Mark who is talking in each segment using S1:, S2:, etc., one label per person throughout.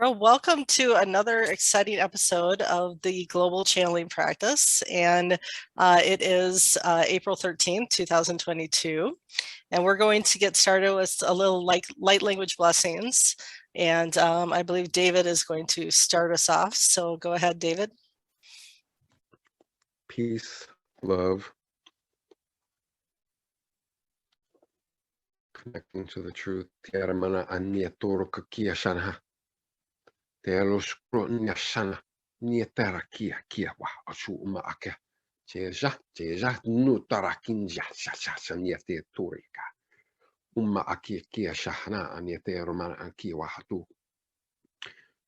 S1: Well, welcome to another exciting episode of the Global Channeling Practice. And it is April 13th, 2022. And we're going to get started with a little light language blessings. And I believe David is going to start us off. So go ahead, David.
S2: Peace, love, connecting to the truth. Tiaramana aniatoro kakia shana. Tealoskro nyashana. Nietara kia wa asu uma ake. Jeja nutarakinja shasha niete torika. Uma kia shahana aniete romana anki wahatu.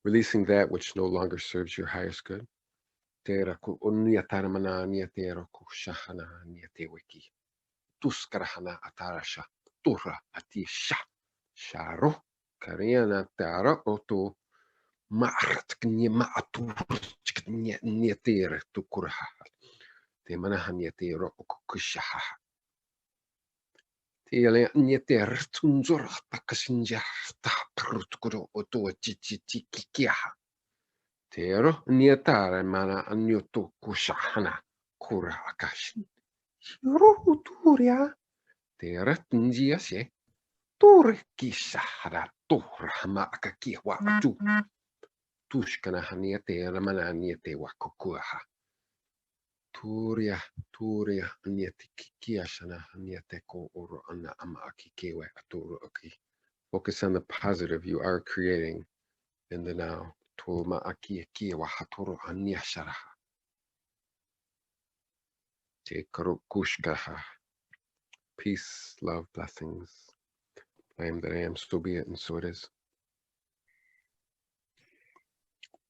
S2: Releasing that which no longer serves your highest good. Tera ku uniataramana nietero ku shahana niete wiki. Tuskarahana atarasha. Tura atisha sharo kariana tara oto ma'artkni ma'aturtkni nietere tukuraha te manaha nietero okukushaha te ale nieter tunzor takasinja takrutkudo oto chichikikiha tero nietare mana anyoto kushahana kura akash Ruturia Tera tinjia se Tore kisahara Tora maakaki wa tu Tushkana hania tera manania te wakukuaha Turia aniate kikiashana aniate ko oro ana amaaki kewe atoro aki. Focus on the positive you are creating in the now. Toma aki kiwa hatoro aniasharaha Te karokushkaha. Peace, love, blessings. I am that I am, so be it, and so it is.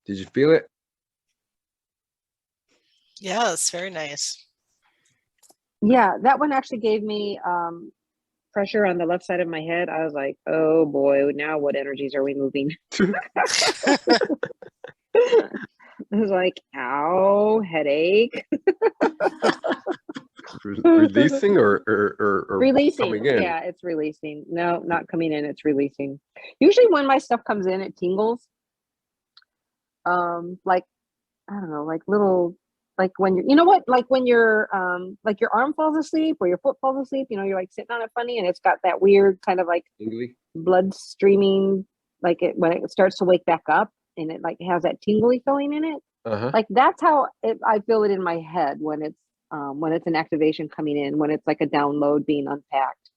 S2: Did you feel it?
S1: Yes, very nice.
S3: Yeah, that one actually gave me pressure on the left side of my head. I was like, oh boy, now what energies are we moving? I was like, ow, headache.
S2: Releasing or
S3: releasing?
S2: Coming in?
S3: Yeah, it's releasing. No, not coming in, it's releasing. Usually when my stuff comes in, it tingles. Like, I don't know, like little, like when you're, you know what, like when you're, like your arm falls asleep or your foot falls asleep, you know, you're like sitting on it funny and it's got that weird kind of like
S2: Tingly?
S3: blood streaming, like it when it starts to wake back up and it like has that tingly feeling in it. Like that's how I feel it in my head when it's an activation coming in, when it's like a download being unpacked.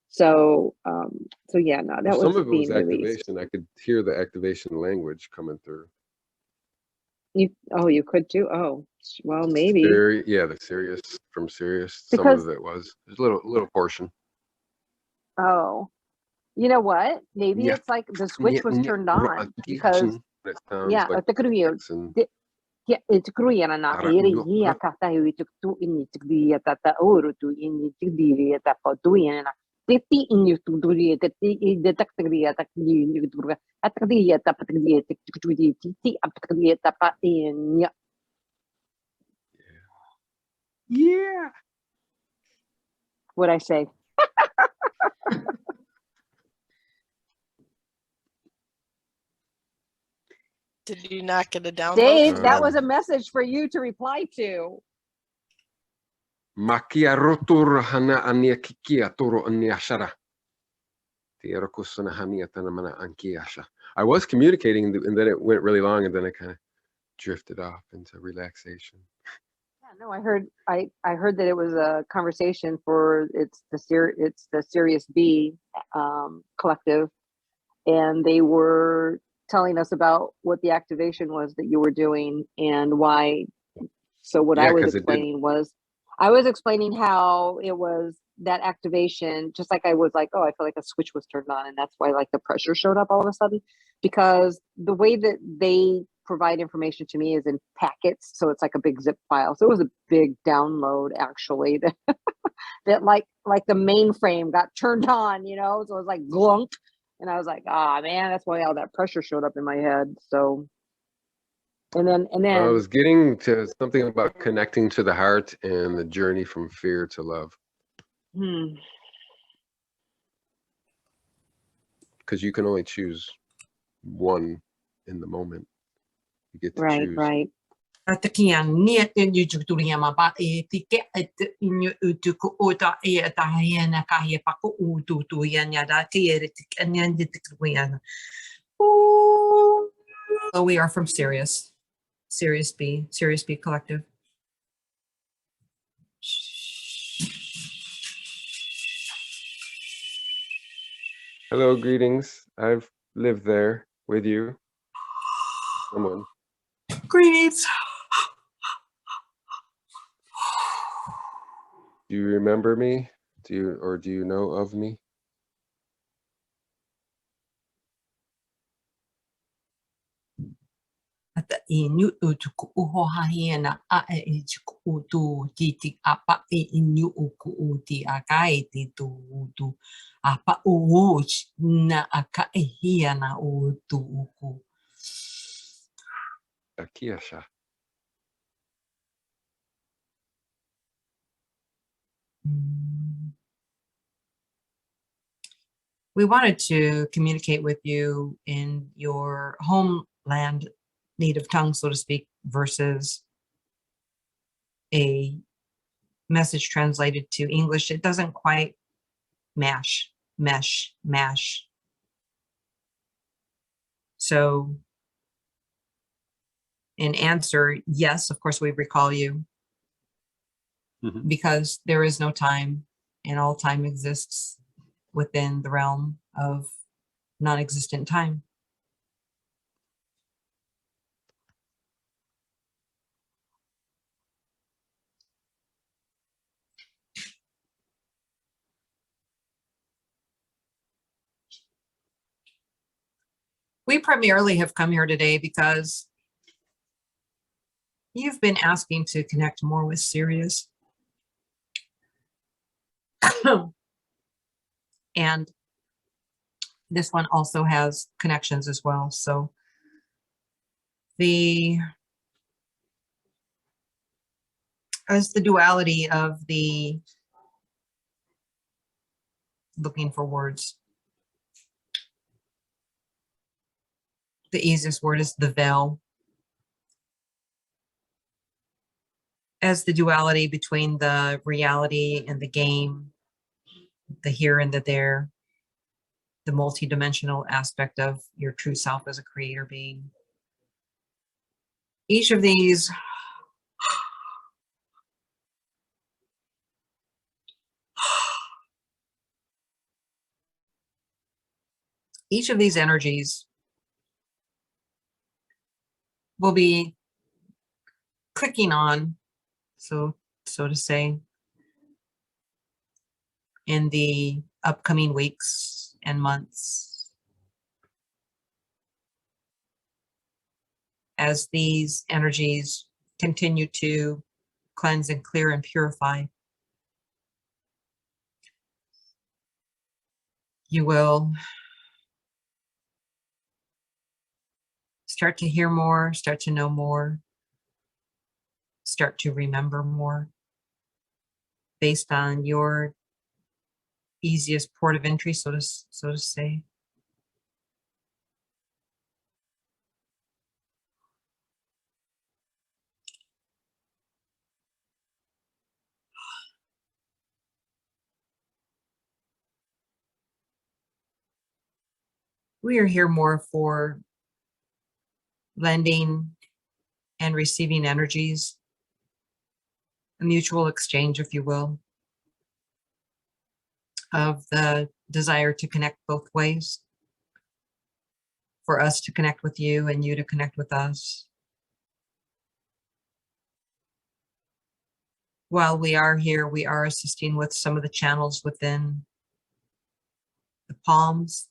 S3: So yeah, no, that
S2: some
S3: was
S2: of it
S3: being
S2: was activation.
S3: released.
S2: I could hear the activation language coming through.
S3: You could too. Oh, well, maybe.
S2: The Sirius from Sirius.
S3: Because,
S2: some of it was. There's a little portion.
S3: Oh, you know what? Maybe it's like the switch was turned on because
S2: it sounds like Texan.
S3: it's Gruyana. Kata itu ini tikdiya tata oro tu ini tikdiya tapa tu ini na. Teti ini tu duri teti detak tikdiya tak ini tu atikdiya tapa tikdiya tikdiya titi atikdiya tapa ini.
S2: Yeah.
S3: What I say?
S1: Did you not get a download?
S3: Dave, that was a message for you to reply to.
S2: Makia rotur hana ania kikia toro ania shara. I was communicating and then it went really long and then it kind of drifted off into relaxation.
S3: Yeah, no, I heard that it was a conversation for it's the Sirius B collective, and they were telling us about what the activation was that you were doing and why. So what I was explaining was, I was explaining how it was that activation, just like I was like, oh, I feel like a switch was turned on and that's why like the pressure showed up all of a sudden, because the way that they provide information to me is in packets. So it's like a big zip file. So it was a big download actually that like the mainframe got turned on, you know? So it was like glunk. And I was like, ah, man, that's why all that pressure showed up in my head. So, and then
S2: I was getting to something about connecting to the heart and the journey from fear to love. Because you can only choose one in the moment. You get to
S3: Right,
S2: choose.
S3: right.
S4: Atakian niat and you tuturing ama ba tike at inyo utuku ota tahiana kahia paku utu yan yada tieretik and yan ditikwiana. So we are from Sirius B Collective.
S2: Hello, greetings. I've lived there with you. Someone.
S4: Greetings.
S2: Do you remember me? Do you know of me?
S4: Ata inyu utuku uho hahiana a ichuku utu titik apa inyu uku uti akai titu utu apa uuch na aka hiana utu uku.
S2: Akiasha.
S4: We wanted to communicate with you in your homeland native tongue, so to speak, versus a message translated to English. It doesn't quite mesh. So in answer, yes, of course we recall you, because there is no time and all time exists within the realm of non-existent time. We primarily have come here today because you've been asking to connect more with Sirius. And this one also has connections as well. So as the duality of the, looking for words, the easiest word is the veil. As the duality between the reality and the game, the here and the there, the multidimensional aspect of your true self as a creator being. Each of these energies will be clicking on, so to say, in the upcoming weeks and months, as these energies continue to cleanse and clear and purify. You will start to hear more, start to know more, start to remember more, based on your easiest port of entry, so to say. We are here more for lending and receiving energies, a mutual exchange, if you will, of the desire to connect both ways, for us to connect with you and you to connect with us. While we are here, we are assisting with some of the channels within the palms.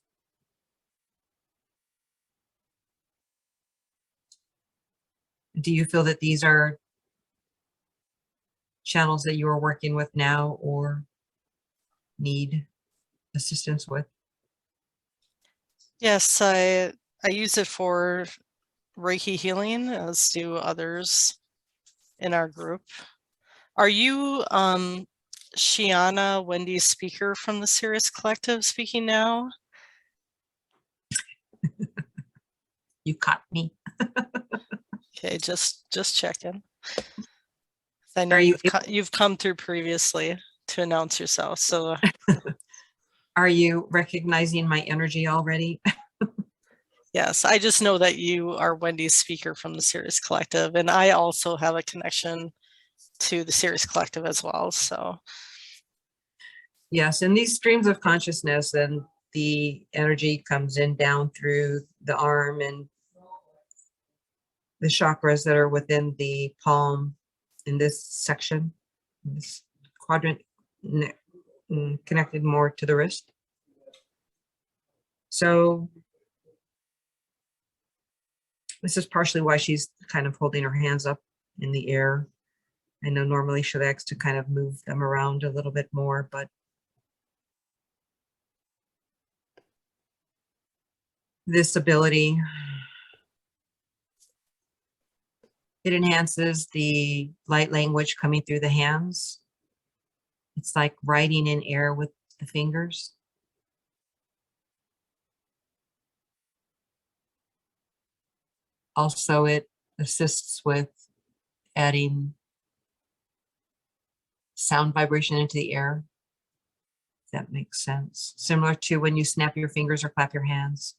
S4: Do you feel that these are channels that you are working with now or need assistance with?
S1: Yes, I use it for Reiki healing, as do others in our group. Are you Shiana Wendy Speaker from the Sirius Collective speaking now?
S4: You caught me.
S1: Okay, just checking. I know
S4: Are you
S1: you've come through previously to announce yourself. So
S4: are you recognizing my energy already?
S1: yes, I just know that you are Wendy's speaker from the Sirius Collective, and I also have a connection to the Sirius Collective as well. So
S4: Yes, in these streams of consciousness, and the energy comes in down through the arm and the chakras that are within the palm in this section, this quadrant connected more to the wrist. So this is partially why she's kind of holding her hands up in the air. I know normally she likes to kind of move them around a little bit more, but this ability, it enhances the light language coming through the hands. It's like writing in air with the fingers. Also, it assists with adding sound vibration into the air. If that makes sense. Similar to when you snap your fingers or clap your hands.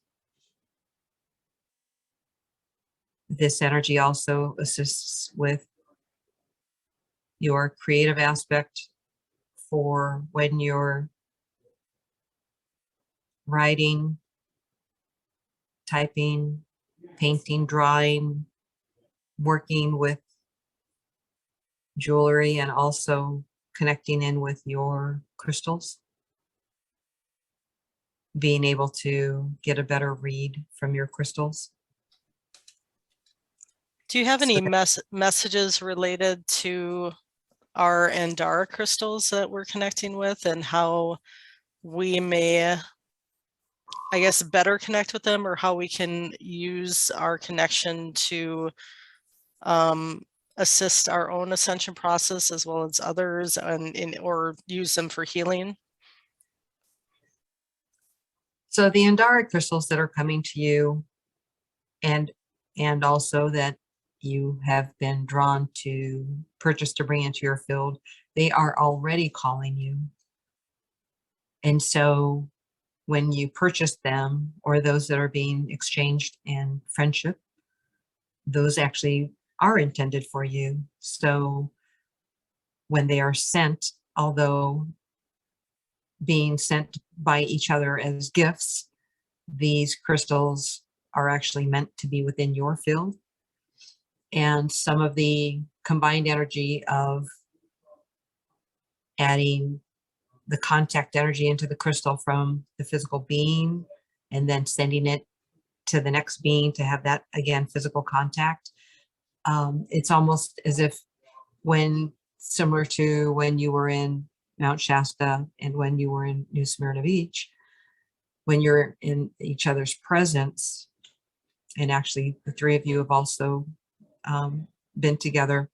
S4: This energy also assists with your creative aspect for when you're writing, typing, painting, drawing, working with jewelry, and also connecting in with your crystals. Being able to get a better read from your crystals.
S1: do you have any messages related to our Andara crystals that we're connecting with, and how we may, I guess, better connect with them, or how we can use our connection to assist our own ascension process as well as others, and or use them for healing?
S4: So the Andara crystals that are coming to you, and also that you have been drawn to purchase to bring into your field, they are already calling you. And so when you purchase them, or those that are being exchanged in friendship, those actually are intended for you. So when they are sent, although being sent by each other as gifts, these crystals are actually meant to be within your field. And some of the combined energy of adding the contact energy into the crystal from the physical being, and then sending it to the next being to have that, again, physical contact. It's almost as if similar to when you were in Mount Shasta and when you were in New Smyrna Beach, when you're in each other's presence, and actually the three of you have also been together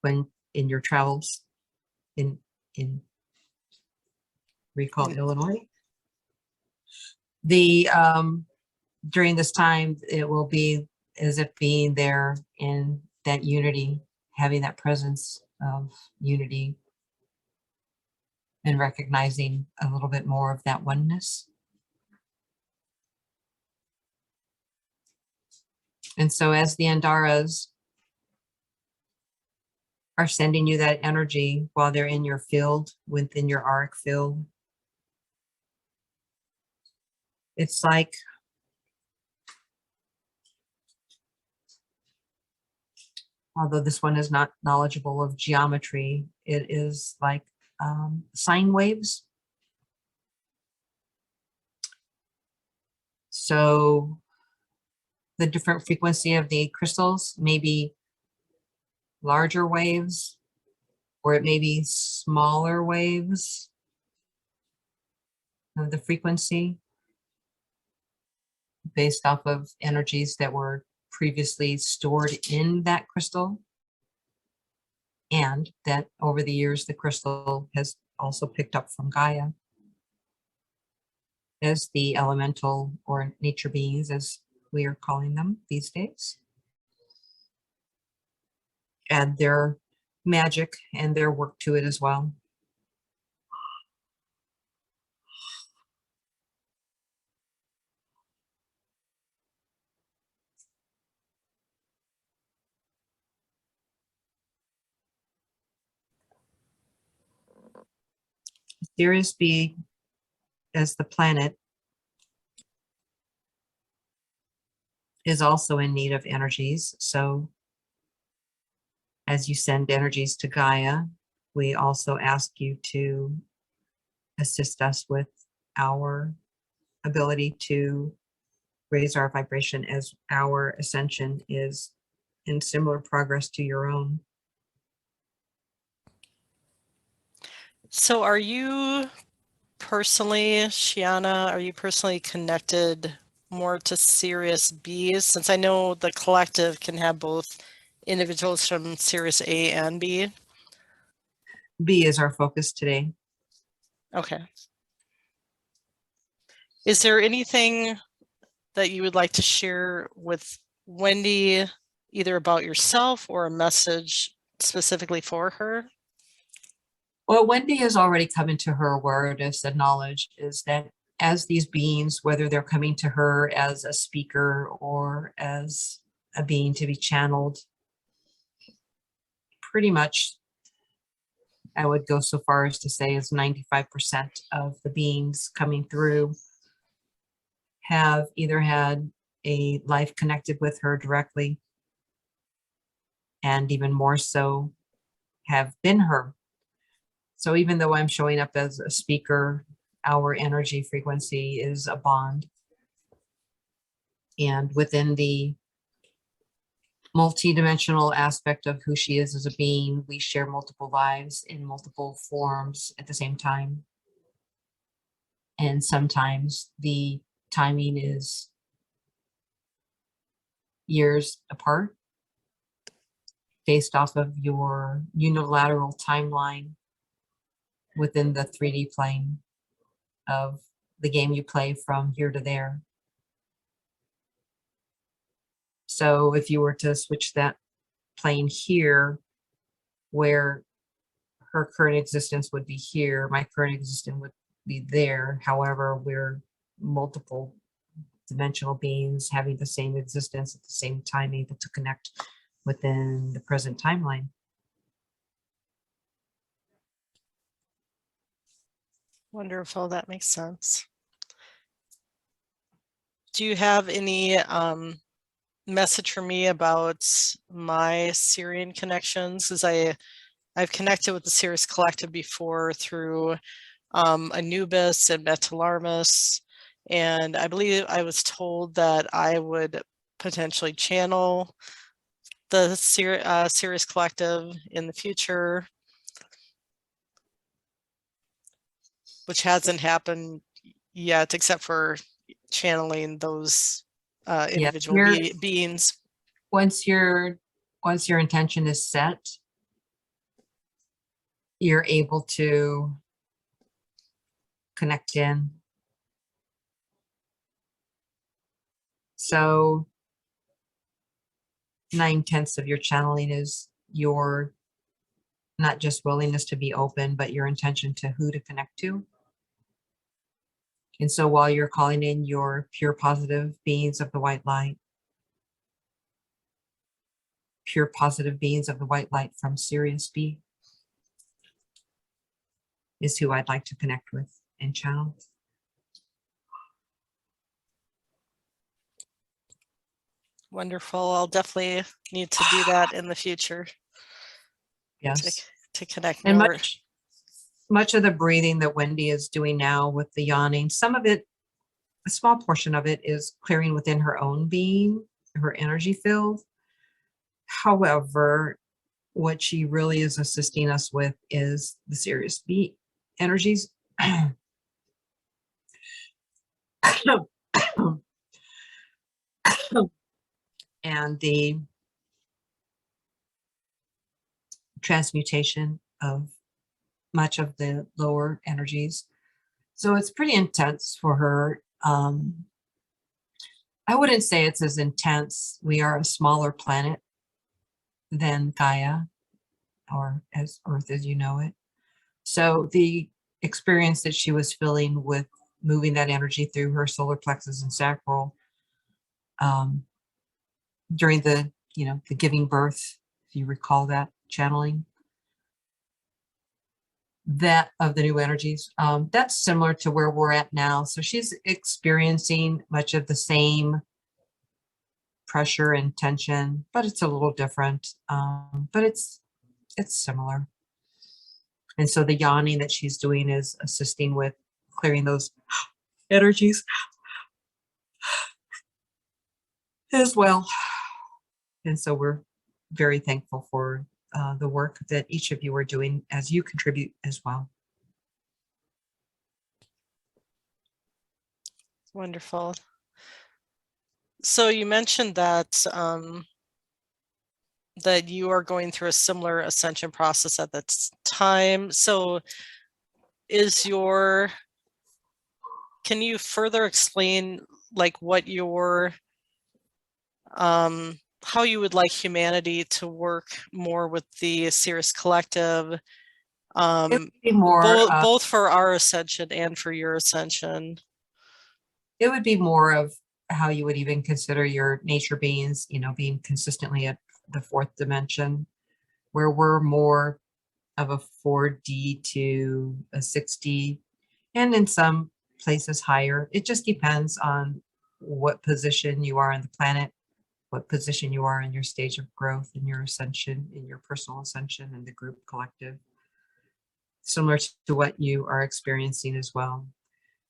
S4: when in your travels in recall Illinois. The during this time, it will be as if being there in that unity, having that presence of unity, and recognizing a little bit more of that oneness. And so as the Andaras are sending you that energy while they're in your field, within your auric field, it's like although this one is not knowledgeable of geometry, it is like sine waves. So the different frequency of the crystals may be larger waves, or it may be smaller waves of the frequency based off of energies that were previously stored in that crystal, and that over the years the crystal has also picked up from Gaia. as the elemental or nature beings, as we are calling them these days. Add their magic and their work to it as well. Sirius B, as the planet, is also in need of energies. So as you send energies to Gaia, we also ask you to assist us with our ability to raise our vibration as our ascension is in similar progress to your own.
S1: So are you personally, Shiana, are you personally connected more to Sirius B? Since I know the collective can have both individuals from Sirius A and B.
S4: B is our focus today.
S1: Okay. Is there anything that you would like to share with Wendy, either about yourself or a message specifically for her?
S4: Well, Wendy has already come into her awareness and knowledge is that as these beings, whether they're coming to her as a speaker or as a being to be channeled, pretty much I would go so far as to say is 95% of the beings coming through have either had a life connected with her directly, and even more so have been her. So even though I'm showing up as a speaker, our energy frequency is a bond. And within the multi-dimensional aspect of who she is as a being, we share multiple lives in multiple forms at the same time. And sometimes the timing is years apart based off of your unilateral timeline within the 3D plane of the game you play from here to there. So if you were to switch that plane here, where her current existence would be here, my current existence would be there. However, we're multiple dimensional beings having the same existence at the same time, able to connect within the present timeline.
S1: Wonderful, that makes sense. Do you have any message for me about my Syrian connections? As I've connected with the Sirius Collective before through Anubis and Metalarmus, and I believe I was told that I would potentially channel the Sirius Collective in the future, which hasn't happened yet, except for channeling those individual beings.
S4: Once your intention is set, you're able to connect in. So 9/10 of your channeling is your not just willingness to be open, but your intention to who to connect to. And so while you're calling in your pure positive beings of the white light, pure positive beings of the white light from Sirius B is who I'd like to connect with and channel.
S1: Wonderful. I'll definitely need to do that in the future.
S4: Yes.
S1: To connect
S4: and
S1: more.
S4: Much of the breathing that Wendy is doing now with the yawning, some of it, a small portion of it is clearing within her own being, her energy field. However, what she really is assisting us with is the Sirius B energies. And the transmutation of much of the lower energies So it's pretty intense for her. I wouldn't say it's as intense. We are a smaller planet than Gaia, or as Earth as you know it. So the experience that she was feeling with moving that energy through her solar plexus and sacral during the, the giving birth, if you recall that channeling, that of the new energies, that's similar to where we're at now. So she's experiencing much of the same pressure and tension, but it's a little different. But it's similar. And so the yawning that she's doing is assisting with clearing those energies as well. And so we're very thankful for the work that each of you are doing as you contribute as well.
S1: Wonderful. So you mentioned that that you are going through a similar ascension process at that time. So can you further explain like what your how you would like humanity to work more with the Sirius Collective, both for our ascension and for your ascension?
S4: It would be more of how you would even consider your nature beings, being consistently at the fourth dimension, where we're more of a 4D to a 6D, and in some places higher. It just depends on what position you are on the planet, what position you are in your stage of growth, in your ascension, in your personal ascension, and the group collective, similar to what you are experiencing as well.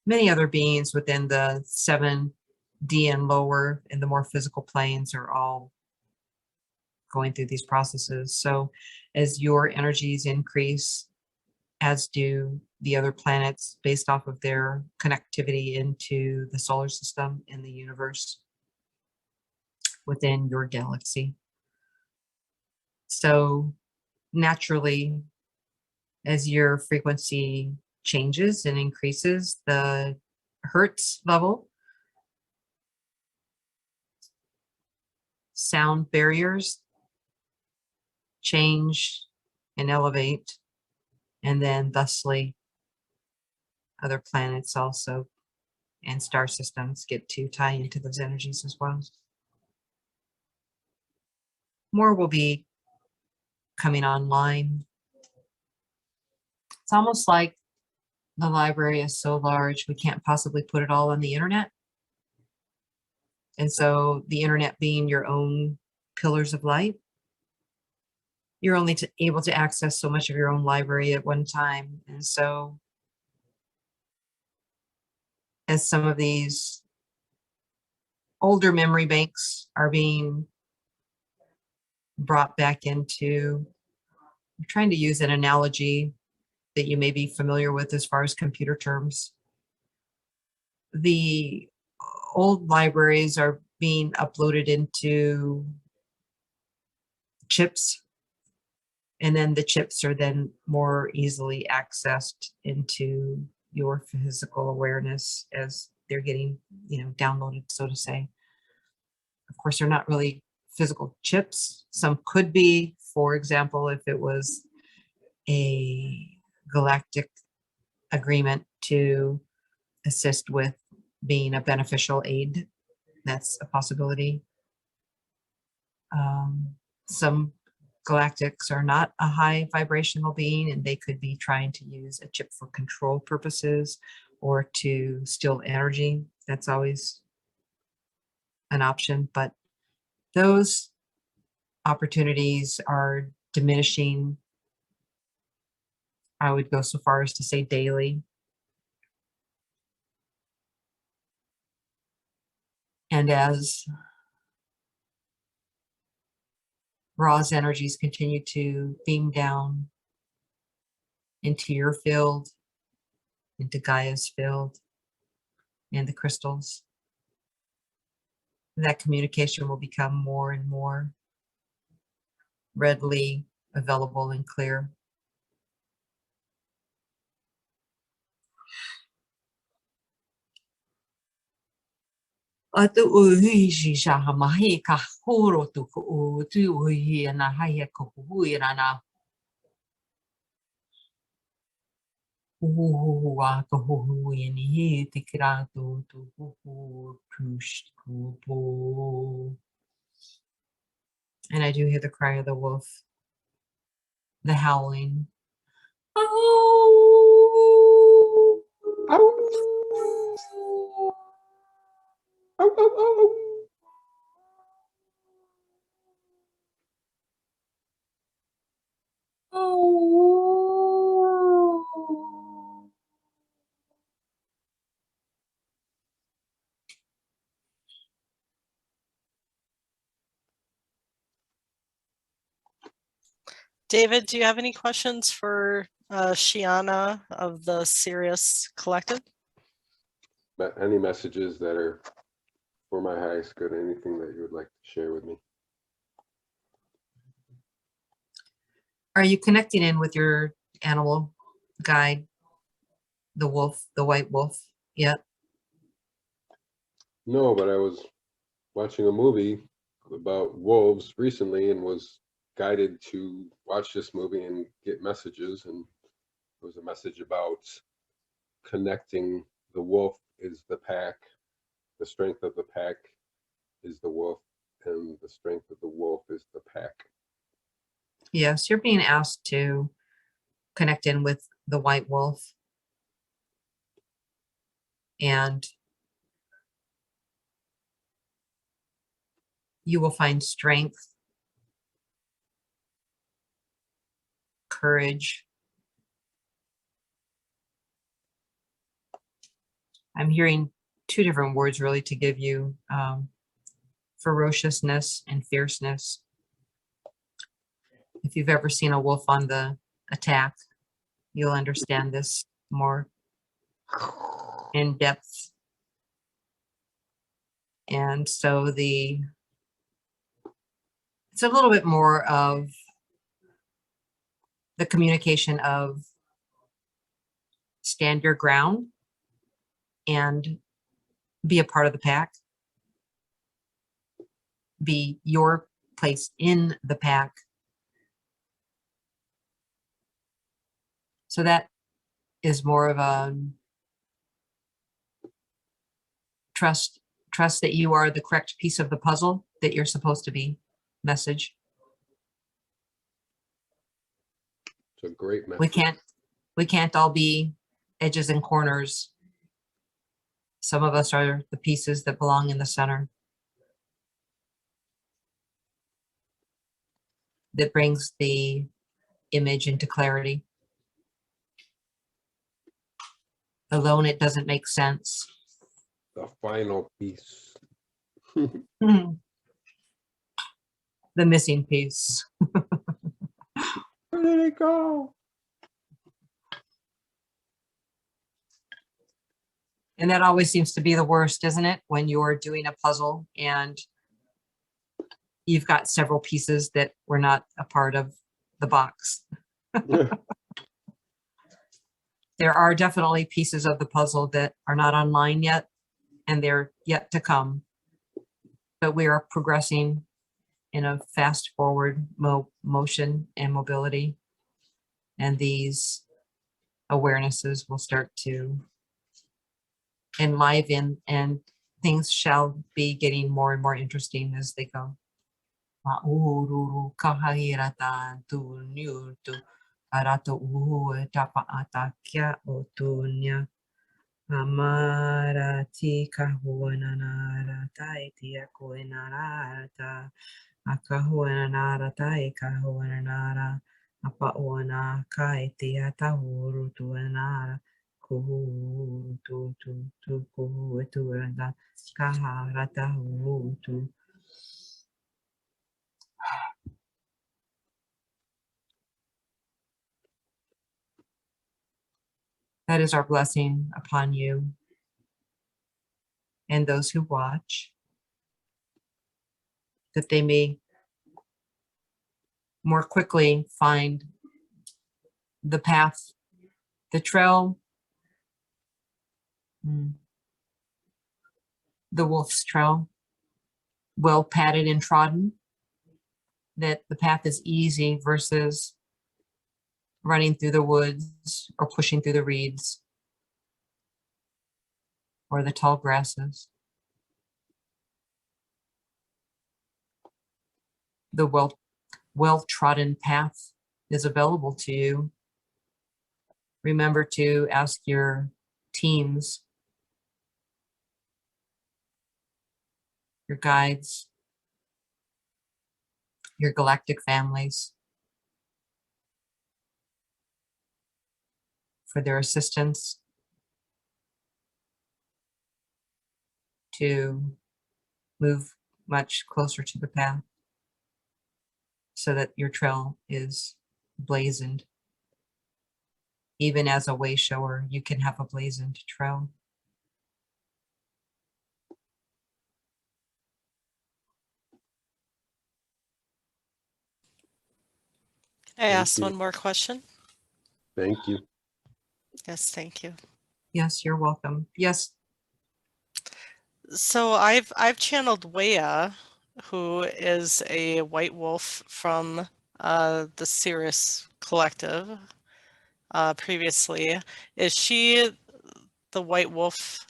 S4: Many other beings within the 7D and lower in the more physical planes are all going through these processes. So as your energies increase, as do the other planets based off of their connectivity into the solar system and the universe within your galaxy. So naturally, as your frequency changes and increases, the hertz level, sound barriers change and elevate, and then thusly other planets also and star systems get to tie into those energies as well. More will be coming online. It's almost like the library is so large, we can't possibly put it all on the internet. And so the internet being your own pillars of light, you're only able to access so much of your own library at one time. And so as some of these older memory banks are being brought back into, I'm trying to use an analogy that you may be familiar with as far as computer terms. The old libraries are being uploaded into chips, and then the chips are then more easily accessed into your physical awareness as they're getting, downloaded, so to say. Of course, they're not really physical chips. Some could be, for example, if it was a galactic agreement to assist with being a beneficial aid, that's a possibility. Some galactics are not a high vibrational being, and they could be trying to use a chip for control purposes or to steal energy. That's always an option, but those opportunities are diminishing. I would go so far as to say daily. And as Ra's energies continue to beam down into your field, into Gaia's field, and the crystals, that communication will become more and more readily available and clear. Atu ui shi sha mahi ka horo tu ko tu ui na hai ko ui na wa ko ui ni he te kira tu push po. And I do hear the cry of the wolf, the howling. Oh.
S2: Ow, ow, ow, ow.
S4: Oh.
S1: David, do you have any questions for Shiana of the Sirius Collective?
S2: Any messages that are for my highest good, anything that you would like to share with me?
S4: Are you connecting in with your animal guide, the wolf, the white wolf, yet?
S2: No, but I was watching a movie about wolves recently and was guided to watch this movie and get messages. And it was a message about connecting. The wolf is the pack. The strength of the pack is the wolf, and the strength of the wolf is the pack.
S4: Yes, you're being asked to connect in with the white wolf. And you will find strength, courage. I'm hearing two different words really to give you ferociousness and fierceness. If you've ever seen a wolf on the attack, you'll understand this more in depth. And so it's a little bit more of the communication of stand your ground and be a part of the pack. Be your place in the pack. So that is more of a trust that you are the correct piece of the puzzle that you're supposed to be message.
S2: It's a great message.
S4: We can't all be edges and corners. Some of us are the pieces that belong in the center. That brings the image into clarity. Alone, it doesn't make sense.
S2: The final piece.
S4: The missing piece.
S2: Where did it go?
S4: And that always seems to be the worst, isn't it? When you're doing a puzzle and you've got several pieces that were not a part of the box. There are definitely pieces of the puzzle that are not online yet, and they're yet to come. But we are progressing in a fast forward motion and mobility. And these awarenesses will start to enliven, and things shall be getting more and more interesting as they go. Arato tapa atakia otunya amarati kahuanara taitia koenarata akahuanara ikahuanara apauana kaitia tahuru tuanara kuhu tu kuhu tuanda kaharata hutu. That is our blessing upon you and those who watch, that they may more quickly find the path, the trail the wolf's trail, well padded and trodden, that the path is easy versus running through the woods or pushing through the reeds or the tall grasses. The well-trodden path is available to you. Remember to ask your teams, your guides, your galactic families for their assistance to move much closer to the path so that your trail is blazoned. Even as a way shower, you can have a blazoned trail.
S1: Can I
S2: Thank
S1: ask
S2: you.
S1: one more question?
S2: Thank you.
S1: Yes, thank you.
S4: Yes, you're welcome. Yes.
S1: So I've channeled Wea, who is a white wolf from the Sirius Collective previously. Is she the white wolf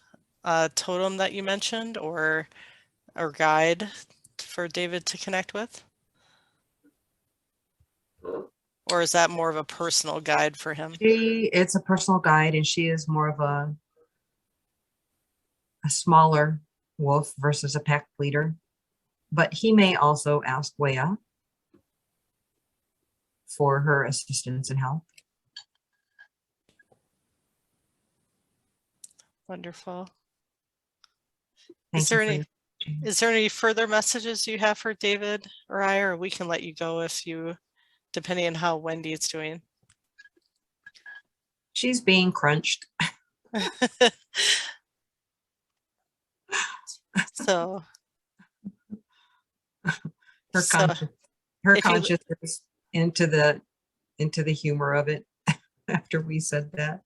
S1: totem that you mentioned, or guide for David to connect with? Or is that more of a personal guide for him?
S4: It's a personal guide, and she is more of a smaller wolf versus a pack leader. But he may also ask Wea for her assistance and help.
S1: Wonderful.
S4: Thank
S1: Is there
S4: you for
S1: any
S4: your question.
S1: Is there any further messages you have for David or I, or we can let you go if you, depending on how Wendy is doing?
S4: She's being crunched.
S1: So,
S4: Her
S1: so if you-
S4: conscious is into the humor of it after we said that.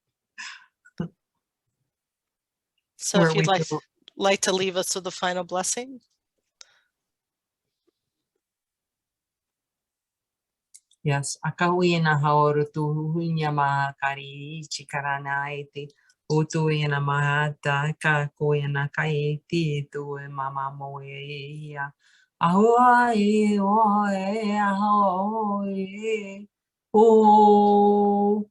S1: so
S4: Where
S1: if you'd
S4: we
S1: like to leave us with a final blessing.
S4: Yes, akawi na haoru tu hunya mahakari chikarana iti utu na mahata ka ko na kai ti tu mama mo ya ahua e o e aho e o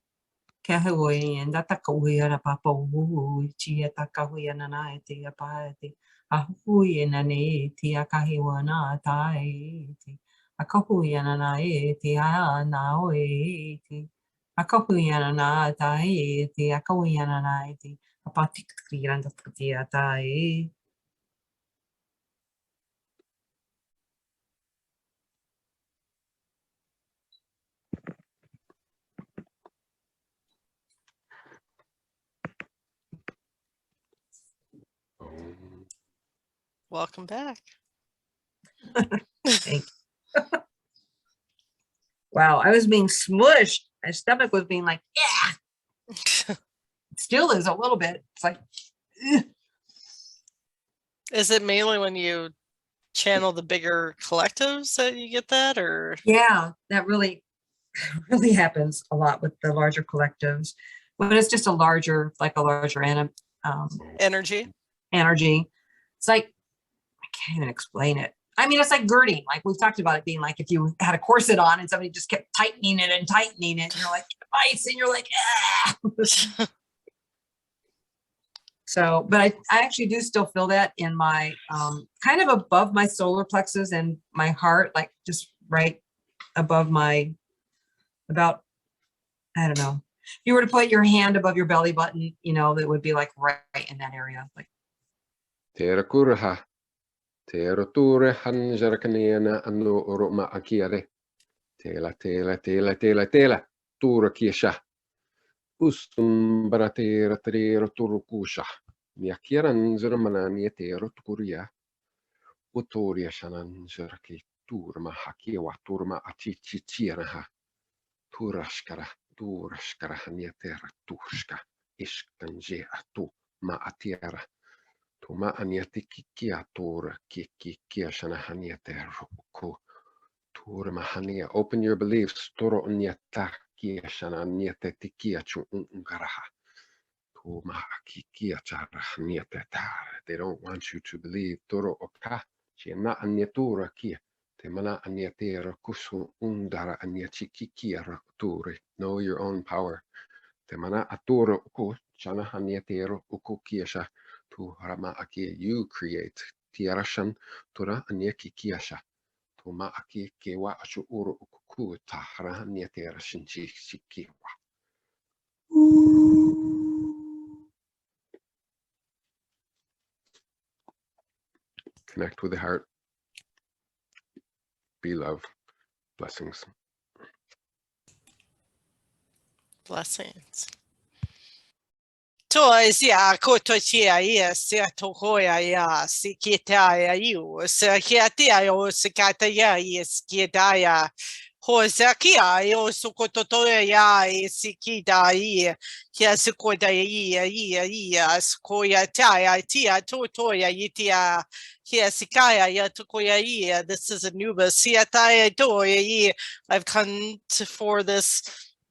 S4: ke ho e nda ta ko na papa u chi ta ka ho na na iti apa iti ahu e na ne ti akahi wana tai ti akahuiana na e te a na o e te akahuiana na ta e te akahuiana na e te apatik kiranda te ta e
S1: Welcome back.
S4: Thank you. Wow, I was being smushed. My stomach was being like, yeah. It still is a little bit. It's like, ugh.
S1: Is it mainly when you channel the bigger collectives that you get that, or?
S4: Yeah, that really happens a lot with the larger collectives. When it's just a larger
S1: Energy?
S4: energy. It's like, I can't even explain it. I mean, it's like girding. Like we've talked about it being like if you had a corset on and somebody just kept tightening it, and you're like, ice, and you're like, ah. So, but I actually do still feel that in my kind of above my solar plexus and my heart, like just right above I don't know. If you were to put your hand above your belly button, that would be like right in that area. Like
S2: Tera kuraha. Tera ture hanjarakaniana anu oroma akiare. Tela. Tura kiesha. Ustum baratera trera turukusha. Miakiran zermanani tera tukuria. Utoria shanan zerki turma hakiwa turma achichichiraha. Turashkara nietera tushka. Iskanje atu ma atiara. Tuma aniati kikia tora kikia shana haniate roku. Tura mahania. Open your beliefs. Toro aniata kia shana aniate tikia chu ungaraha. Tuma kikia chara haniate tar. They don't want you to believe. Toro oka. Chena aniatura kia. Te mana aniate rakusu undara aniachi kikia rakture. Know your own power. Te mana atura uku shana haniate uku kiasha. Tu rama aki, you create. Tiarashan tura aniaki kiasha. Tuma aki kewa achu uru ukuku tahara niatera shinchi shikiwa. Connect with the heart. Be love. Blessings.
S1: Blessings. Toys, yeah, kotochia, yes, yeah, tokoya, yeah, sikitaya, you, sakiatia, yo, sikataya, yes, kietaya, hosakia, yo, sukotoya, ya, sikita, yes, koya, ya, skoya, taya, tia, totoya, yitia, Sikaya, ya, tokoya, this is Anubis, siataya, toya, I've come for this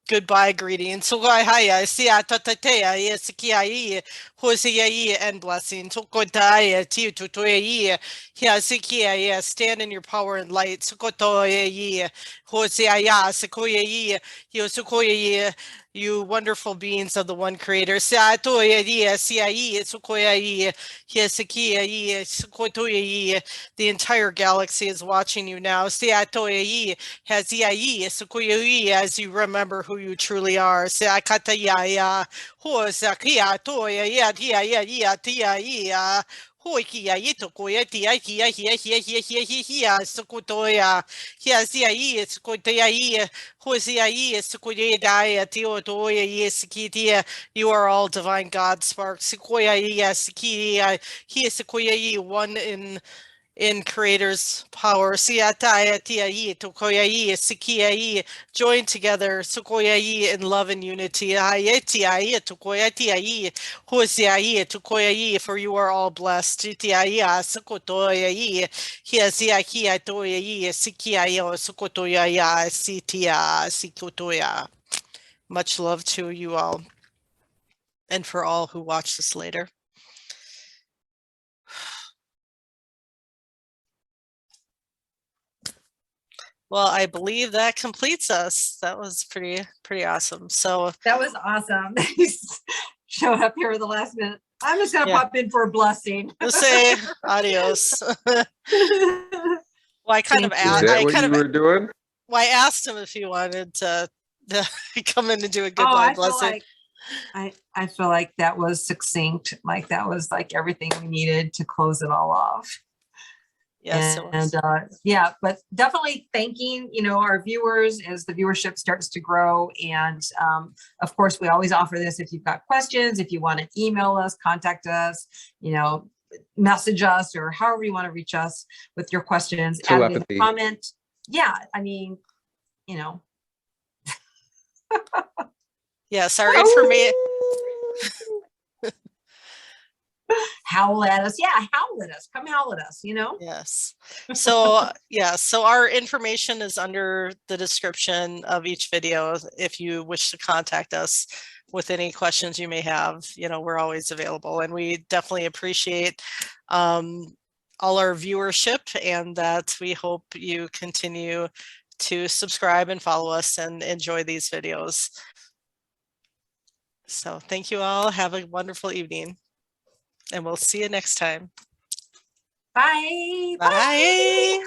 S1: goodbye greeting. Sugai haya, sia tatatea, sikia, hosiai, and blessing. Sukotai, tiu tutoya, sikia, stand in your power and light. Sukotoya, hosiaya, sequoia, sukoya, you wonderful beings of the one creator. Siatoya, siai, sukoya, sikia, sukotoya, the entire galaxy is watching you now. Siatoya, has as you remember who you truly are. Sakataya, Hosakia, Toya, Tia, Hoikia, Yitokoya, Tia, Hia, Sukutoya, Hiasia, Sukotea, Hosia, Sukoya, Teotoya, Sikitia, you are all divine God sparks. Sequoia, Sikia, Sequoia, one in creator's power. Siataya tiai tokoyai sikiai join together sukoyai in love and unity. Ayetiai tokoyatiai husiai tokoyai, for you are all blessed. Tiai sukotoyai hiasiaki toyai sikiai sukotoyai sitia sikotoya. Much love to you all and for all who watch this later. Well, I believe that completes us. That was pretty awesome. So
S4: that was awesome. Showed up here at the last minute. I'm just gonna pop in for a blessing.
S1: We'll say adios. Well, I kind of asked.
S2: Is that what you were doing?
S1: Well, I asked him if he wanted to come in and do a goodbye
S4: I
S1: blessing.
S4: I feel like that was succinct. Like that was like everything we needed to close it all off.
S1: Yes,
S4: yeah, but definitely thanking, our viewers as the viewership starts to grow. And of course, we always offer this. If you've got questions, if you want to email us, contact us, message us, or however you want to reach us with your questions, add in the comment. Yeah, I mean,
S1: Yes, our information.
S4: Howl at us. Yeah, howl at us. Come howl at us,
S1: Yes. So, so our information is under the description of each video. If you wish to contact us with any questions you may have, we're always available. And we definitely appreciate all our viewership, and that we hope you continue to subscribe and follow us and enjoy these videos. So thank you all. Have a wonderful evening. And we'll see you next time.
S4: Bye.
S1: Bye.